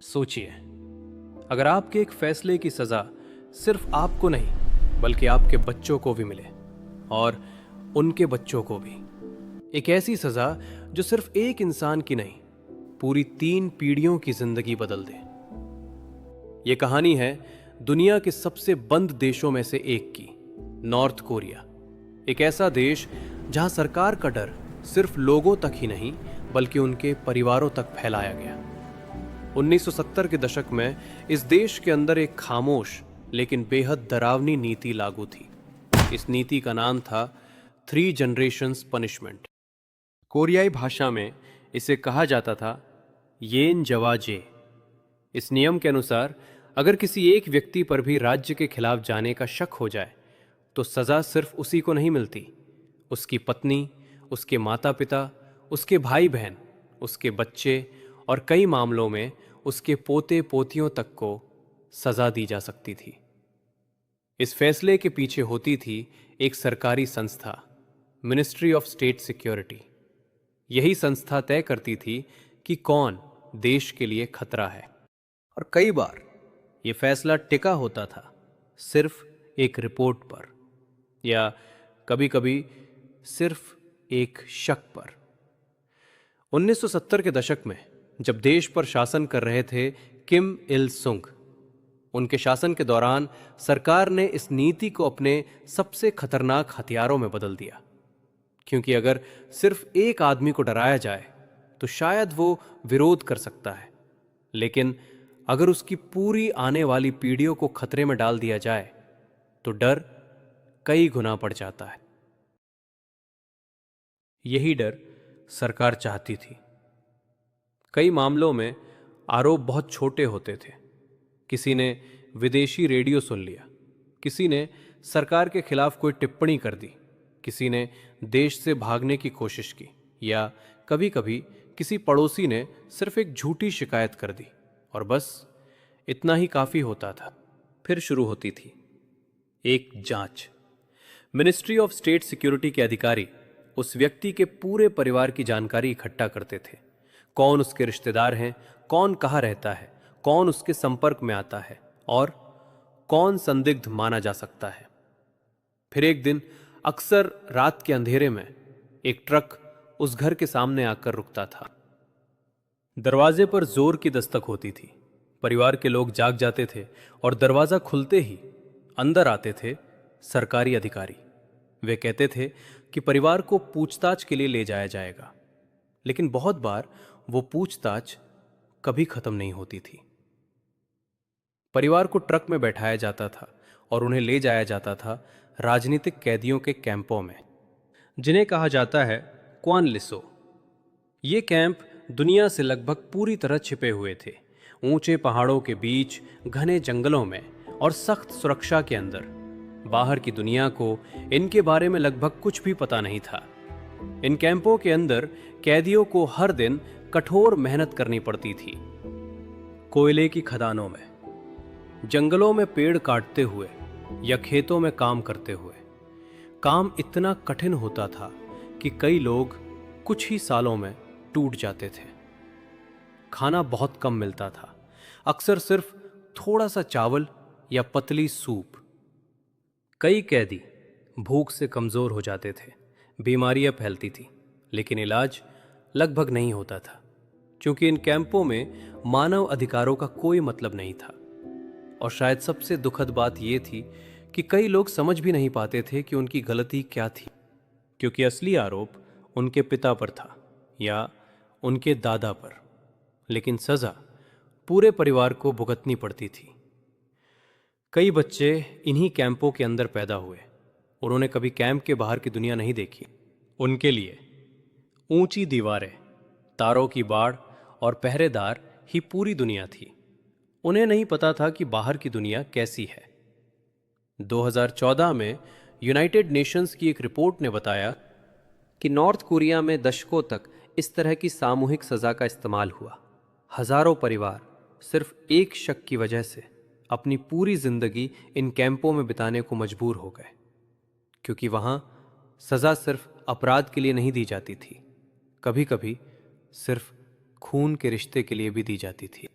सोचिए, अगर आपके एक फैसले की सजा सिर्फ आपको नहीं बल्कि आपके बच्चों को भी मिले और उनके बच्चों को भी, एक ऐसी सजा जो सिर्फ एक इंसान की नहीं, पूरी 3 पीढ़ियों की जिंदगी बदल दे। यह कहानी है दुनिया के सबसे बंद देशों में से एक की, नॉर्थ कोरिया। एक ऐसा देश जहां सरकार का डर सिर्फ लोगों तक ही नहीं बल्कि उनके परिवारों तक फैलाया गया। 1970 के दशक में इस देश के अंदर एक खामोश लेकिन बेहद डरावनी नीति लागू थी। इस नीति का नाम था 3 जनरेशंस पनिशमेंट। कोरियाई भाषा में इसे कहा जाता था येन जवाजे। इस नियम के अनुसार अगर किसी एक व्यक्ति पर भी राज्य के खिलाफ जाने का शक हो जाए तो सजा सिर्फ उसी को नहीं मिलती, उसकी पत्नी, उसके माता पिता, उसके भाई बहन, उसके बच्चे और कई मामलों में उसके पोते पोतियों तक को सजा दी जा सकती थी। इस फैसले के पीछे होती थी एक सरकारी संस्था, मिनिस्ट्री ऑफ स्टेट सिक्योरिटी। यही संस्था तय करती थी कि कौन देश के लिए खतरा है, और कई बार यह फैसला टिका होता था सिर्फ एक रिपोर्ट पर या कभी-कभी सिर्फ एक शक पर। 1970 के दशक में जब देश पर शासन कर रहे थे किम इल सुंग, उनके शासन के दौरान सरकार ने इस नीति को अपने सबसे खतरनाक हथियारों में बदल दिया। क्योंकि अगर सिर्फ एक आदमी को डराया जाए तो शायद वो विरोध कर सकता है, लेकिन अगर उसकी पूरी आने वाली पीढ़ियों को खतरे में डाल दिया जाए तो डर कई गुना बढ़ जाता है। यही डर सरकार चाहती थी। कई मामलों में आरोप बहुत छोटे होते थे। किसी ने विदेशी रेडियो सुन लिया, किसी ने सरकार के खिलाफ कोई टिप्पणी कर दी, किसी ने देश से भागने की कोशिश की, या कभी-कभी किसी पड़ोसी ने सिर्फ एक झूठी शिकायत कर दी, और बस इतना ही काफी होता था। फिर शुरू होती थी एक जांच। मिनिस्ट्री ऑफ स्टेट सिक्योरिटी के अधिकारी उस व्यक्ति के पूरे परिवार की जानकारी इकट्ठा करते थे। कौन उसके रिश्तेदार हैं, कौन कहाँ रहता है, कौन उसके संपर्क में आता है और कौन संदिग्ध माना जा सकता है। फिर एक दिन अक्सर रात के अंधेरे में एक ट्रक उस घर के सामने आकर रुकता था। दरवाजे पर जोर की दस्तक होती थी। परिवार के लोग जाग जाते थे और दरवाजा खुलते ही अंदर आते थे सरकारी अधिकारी। वे कहते थे कि परिवार को पूछताछ के लिए ले जाया जाएगा, लेकिन बहुत बार वो पूछताछ कभी खत्म नहीं होती थी। परिवार को ट्रक में बैठाया जाता था और उन्हें ले जाया जाता था राजनीतिक कैदियों के कैंपों में, जिन्हें कहा जाता है क्वान लिसो। ये कैंप दुनिया से लगभग पूरी तरह छिपे हुए थे, ऊंचे पहाड़ों के बीच, घने जंगलों में और सख्त सुरक्षा के अंदर। बाहर की दुनिया को इनके बारे में लगभग कुछ भी पता नहीं था। इन कैंपों के अंदर कैदियों को हर दिन कठोर मेहनत करनी पड़ती थी। कोयले की खदानों में, जंगलों में पेड़ काटते हुए या खेतों में काम करते हुए। काम इतना कठिन होता था कि कई लोग कुछ ही सालों में टूट जाते थे। खाना बहुत कम मिलता था, अक्सर सिर्फ थोड़ा सा चावल या पतली सूप। कई कैदी भूख से कमजोर हो जाते थे, बीमारियां फैलती थी, लेकिन इलाज लगभग नहीं होता था, क्योंकि इन कैंपों में मानव अधिकारों का कोई मतलब नहीं था। और शायद सबसे दुखद बात यह थी कि कई लोग समझ भी नहीं पाते थे कि उनकी गलती क्या थी, क्योंकि असली आरोप उनके पिता पर था या उनके दादा पर, लेकिन सजा पूरे परिवार को भुगतनी पड़ती थी। कई बच्चे इन्हीं कैंपों के अंदर पैदा हुए। उन्होंने कभी कैंप के बाहर की दुनिया नहीं देखी। उनके लिए ऊंची दीवारें, तारों की बाड़ और पहरेदार ही पूरी दुनिया थी। उन्हें नहीं पता था कि बाहर की दुनिया कैसी है। 2014 में यूनाइटेड नेशंस की एक रिपोर्ट ने बताया कि नॉर्थ कोरिया में दशकों तक इस तरह की सामूहिक सजा का इस्तेमाल हुआ। हजारों परिवार सिर्फ एक शक की वजह से अपनी पूरी जिंदगी इन कैंपों में बिताने को मजबूर हो गए, क्योंकि वहां सजा सिर्फ अपराध के लिए नहीं दी जाती थी, कभी कभी सिर्फ खून के रिश्ते के लिए भी दी जाती थी।